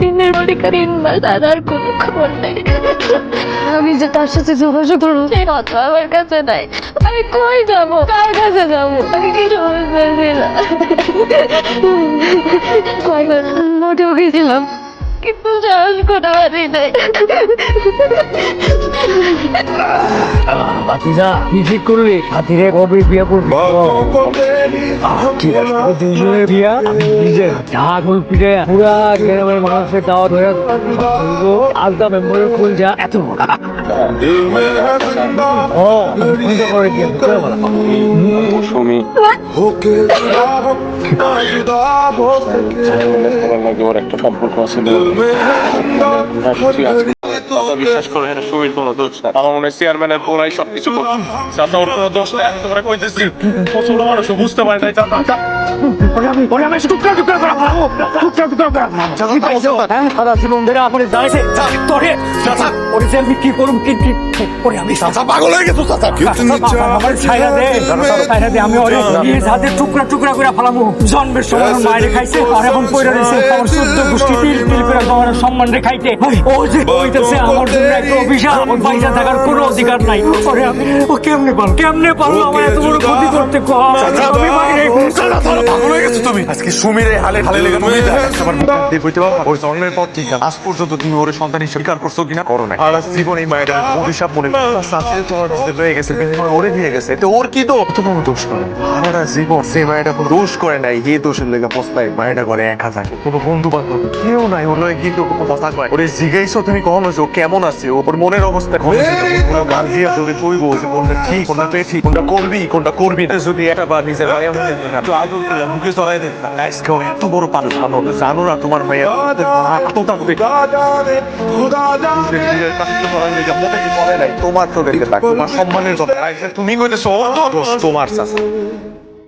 দিনের পরীক্ষা 3 মাস আর কোনো খবর নেই। আমি যে তার সাথে যোগাযোগ করবো সেই কথা আমার কাছে নাই। আমি কই যাবো, কার কাছে যাবো, আমি কিছু বুঝতেছি না। কয়েকবার নোটে গেছিলাম কিন্তু সাহস করতে পারি নাই। ভাতিজা কি ঠিক করলি? হাতিরে কবে বিয়ে করবি? ঠিক আছে, দুজনে বিয়া আমি নিজে ঢাক হল পিঠে পুরা গ্রামের মানুষের দাওয়াত ধরে আলতা মেম্বারের খুল যা এত ও চিন্তা করে কি মৌসুমি ওর একটা সম্পর্ক আছে। বিশ্বাস করো এটা সুমির কোনো দোষ না। আমার মনে হয় চেয়ারম্যানের পোলাই সবকিছু করছে। চাচা ওর কোনো দোষ নাই। আমি তোমরা কইতেছি প্রচন্ড মানুষ বুঝতে পারে নাই। চাচা সারা জীবন ধরে আপনি জানিস তোরে ওরে যে আমি কি করুম কি করে আমি পাগল হয়ে গেছো চাচা। আমার ছাইরা দে আমি ওরে নিজ হাতে টুকরা টুকরা করে ফেলামু। জন্মের সময় মায়ের খাইছে আর এখন পয়রা দিয়েছে আমার শুদ্ধ গোষ্ঠী তিল তিল করে আমার সম্মান রেখাইতে ও যে কইতেছে আমার জন্য একটা অভিশাপ। ওর বাইরে থাকার কোনো অধিকার নাই। ওরে আমি ও কেমনে পারলো আমার এত বড় ক্ষতি করতে? আমি মাইরে পাগল হয়ে গেছো তুমি। আজকে সুমির হালে হালে লেগে তুমি আমার দেখতে পারো ওই জন্মের পর থেকে আজ পর্যন্ত তুমি ওর সন্তান স্বীকার করছো কিনা? করো না। আর জীবন এই মায়ের অভিশাপ মনে তোমার রয়ে গেছে ওরে দিয়ে গেছে তো ওর কি তো কোনো দোষ করে সারাটা জীবন সে মায়েরা কোনো দোষ করে নাই। এই দোষের লেগে পস্তায় মায়েরা করে একা থাকে। কোনো বন্ধু বান্ধব কেউ নাই ওর লয়ে কিন্তু কথা কয়। ওরে জিজ্ঞাসা তুমি কখন হয়েছে ও কেমন আছে ওর মনের অবস্থা কোনো গান দিয়ে যদি কইবো যে কোনটা ঠিক কোনটা ঠিক কোনটা করবি না যদি একটা বার নিজের ভাই আদর করে মুখে চড়াই দেন না আজকে এত বড় পান জানো না তোমার ভাইয়া তোমার তো দেখে তোমার সম্মানের কথা তুমি কইতেছো তোমার চাচা